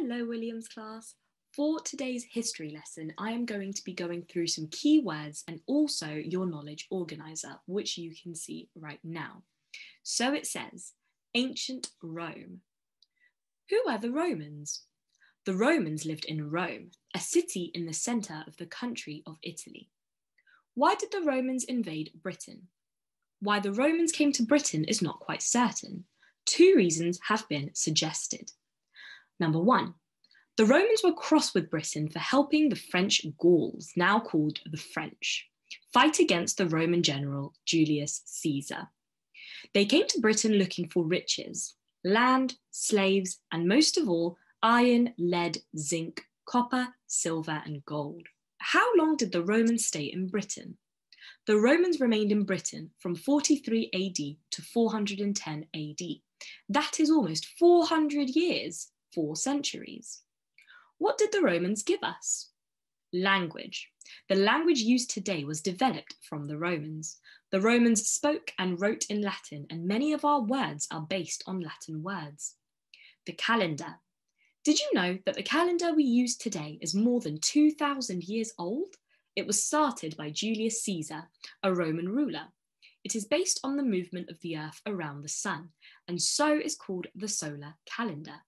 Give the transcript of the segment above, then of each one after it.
Hello, Williams class. For today's history lesson, I am going to be going through some key words and also your knowledge organiser, which you can see right now. So it says, ancient Rome. Who were the Romans? The Romans lived in Rome, a city in the centre of the country of Italy. Why did the Romans invade Britain? Why the Romans came to Britain is not quite certain. Two reasons have been suggested. Number one, the Romans were cross with Britain for helping the French Gauls, now called the French, fight against the Roman general Julius Caesar. They came to Britain looking for riches, land, slaves, and most of all, iron, lead, zinc, copper, silver, and gold. How long did the Romans stay in Britain? The Romans remained in Britain from 43 AD to 410 AD. That is almost 400 years, 4 centuries. What did the Romans give us? Language. The language used today was developed from the Romans. The Romans spoke and wrote in Latin, and many of our words are based on Latin words. The calendar. Did you know that the calendar we use today is more than 2,000 years old? It was started by Julius Caesar, a Roman ruler. It is based on the movement of the Earth around the sun, and so is called the solar calendar.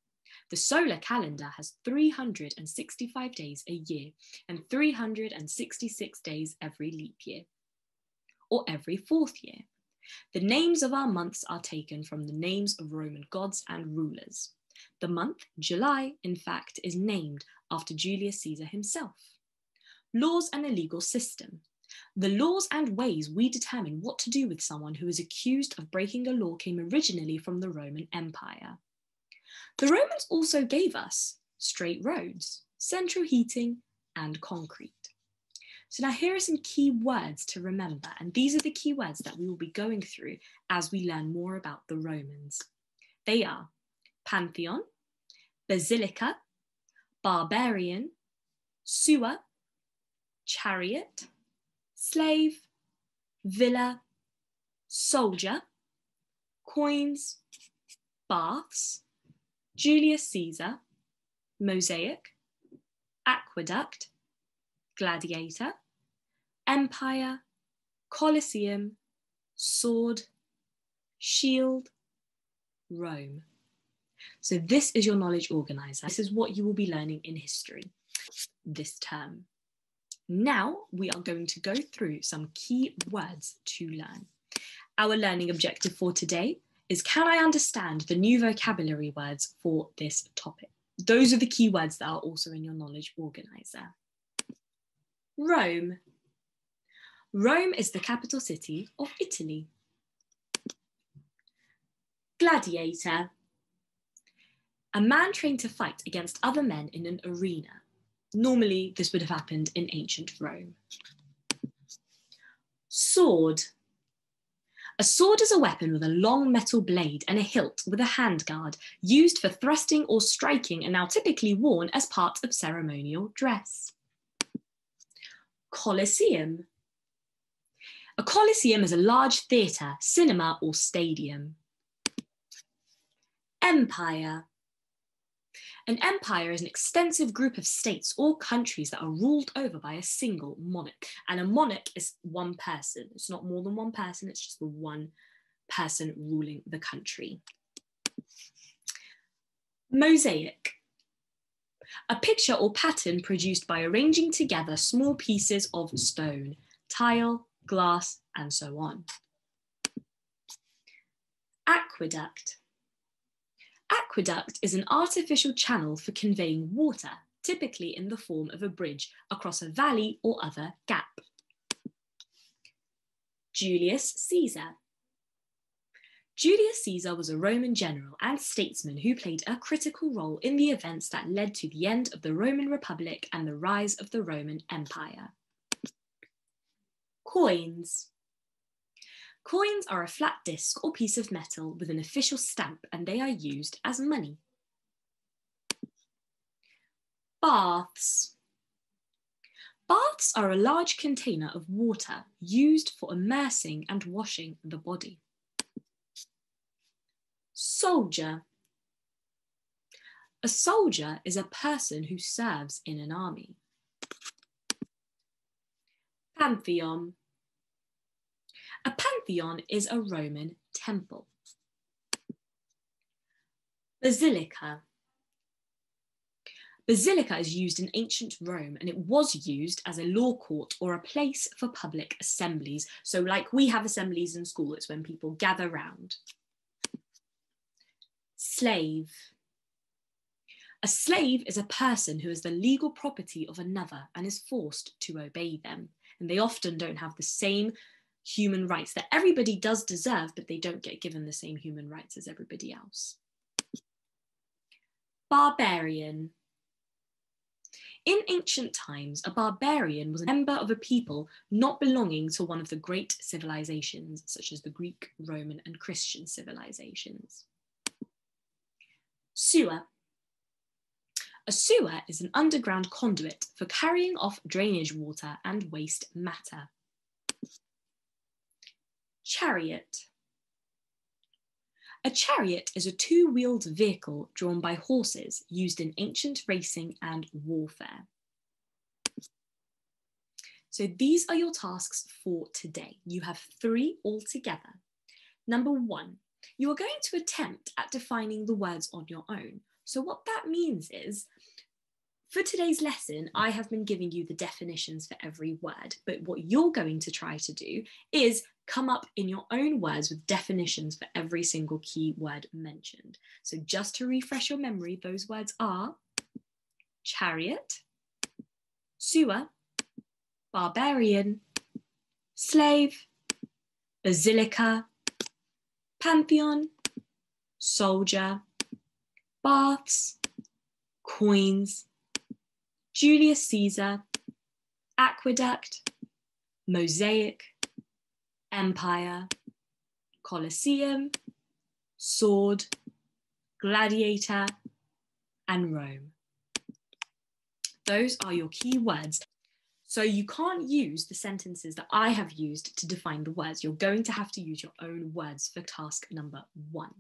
The solar calendar has 365 days a year and 366 days every leap year, or every 4th year. The names of our months are taken from the names of Roman gods and rulers. The month, July, in fact, is named after Julius Caesar himself. Laws and a legal system. The laws and ways we determine what to do with someone who is accused of breaking a law came originally from the Roman Empire. The Romans also gave us straight roads, central heating, and concrete. So now here are some key words to remember, and these are the key words that we will be going through as we learn more about the Romans. They are Pantheon, Basilica, Barbarian, Sewer, Chariot, Slave, Villa, Soldier, Coins, Baths, Julius Caesar, Mosaic, Aqueduct, Gladiator, Empire, Colosseum, Sword, Shield, Rome. So this is your knowledge organiser. This is what you will be learning in history this term. Now we are going to go through some key words to learn. Our learning objective for today is, can I understand the new vocabulary words for this topic? Those are the key words that are also in your knowledge organiser. Rome. Rome is the capital city of Italy. Gladiator. A man trained to fight against other men in an arena. Normally, this would have happened in ancient Rome. Sword. A sword is a weapon with a long metal blade and a hilt with a handguard used for thrusting or striking and now typically worn as part of ceremonial dress. Colosseum. A colosseum is a large theatre, cinema, or stadium. Empire. An empire is an extensive group of states or countries that are ruled over by a single monarch. And a monarch is one person. It's not more than one person, it's just the one person ruling the country. Mosaic. A picture or pattern produced by arranging together small pieces of stone, tile, glass, and so on. Aqueduct. Aqueduct is an artificial channel for conveying water, typically in the form of a bridge across a valley or other gap. Julius Caesar. Julius Caesar was a Roman general and statesman who played a critical role in the events that led to the end of the Roman Republic and the rise of the Roman Empire. Coins. Coins are a flat disc or piece of metal with an official stamp, and they are used as money. Baths. Baths are a large container of water used for immersing and washing the body. Soldier. A soldier is a person who serves in an army. Pantheon. A pantheon is a Roman temple. Basilica. Basilica is used in ancient Rome, and it was used as a law court or a place for public assemblies. So like we have assemblies in school, it's when people gather round. Slave. A slave is a person who is the legal property of another and is forced to obey them. And they often don't have the same human rights that everybody does deserve, but they don't get given the same human rights as everybody else. Barbarian. In ancient times, a barbarian was a member of a people not belonging to one of the great civilizations, such as the Greek, Roman, and Christian civilizations. Sewer. A sewer is an underground conduit for carrying off drainage water and waste matter. Chariot. A chariot is a two-wheeled vehicle drawn by horses used in ancient racing and warfare. So these are your tasks for today. You have 3 altogether. Number 1, you are going to attempt at defining the words on your own. So what that means is, for today's lesson, I have been giving you the definitions for every word, but what you're going to try to do is come up in your own words with definitions for every single key word mentioned. So just to refresh your memory, those words are chariot, sewer, barbarian, slave, basilica, pantheon, soldier, baths, coins, Julius Caesar, aqueduct, mosaic, empire, Colosseum, sword, gladiator, and Rome. Those are your key words. So you can't use the sentences that I have used to define the words. You're going to have to use your own words for task number 1.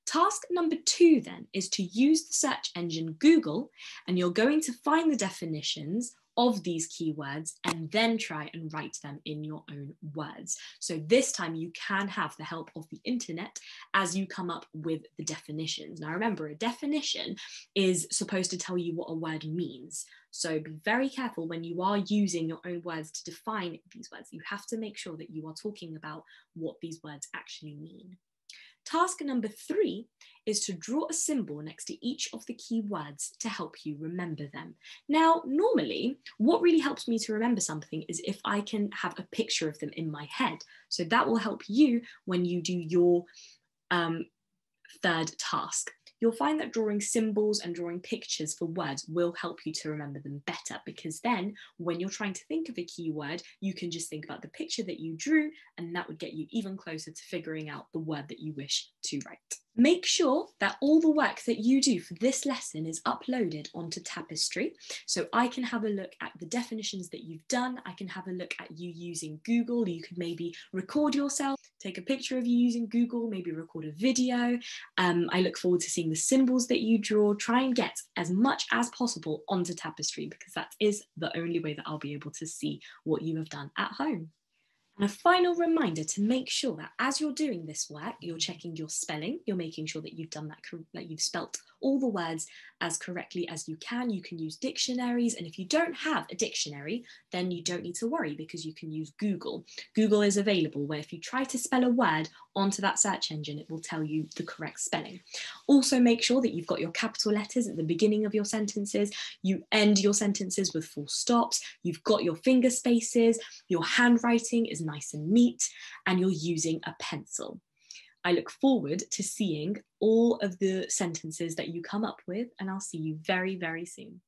Task number 2 then is to use the search engine Google, and you're going to find the definitions of these keywords and then try and write them in your own words. So this time you can have the help of the internet as you come up with the definitions. Now remember, a definition is supposed to tell you what a word means. So be very careful when you are using your own words to define these words. You have to make sure that you are talking about what these words actually mean. Task number 3 is to draw a symbol next to each of the key words to help you remember them. Now, normally, what really helps me to remember something is if I can have a picture of them in my head. So that will help you when you do your 3rd task. You'll find that drawing symbols and drawing pictures for words will help you to remember them better, because then when you're trying to think of a keyword, you can just think about the picture that you drew, and that would get you even closer to figuring out the word that you wish to write. Make sure that all the work that you do for this lesson is uploaded onto Tapestry, so I can have a look at the definitions that you've done. I can have a look at you using Google. You could maybe record yourself, take a picture of you using Google, maybe record a video. I look forward to seeing the symbols that you draw. Try and get as much as possible onto Tapestry, because that is the only way that I'll be able to see what you have done at home. And a final reminder to make sure that as you're doing this work, you're checking your spelling, you're making sure that you've done that you've spelt all the words as correctly as you can. You can use dictionaries, and if you don't have a dictionary, then you don't need to worry, because you can use Google. Google is available where if you try to spell a word onto that search engine, it will tell you the correct spelling. Also make sure that you've got your capital letters at the beginning of your sentences, you end your sentences with full stops, you've got your finger spaces, your handwriting is nice and neat, and you're using a pencil. I look forward to seeing all of the sentences that you come up with, and I'll see you very, very soon.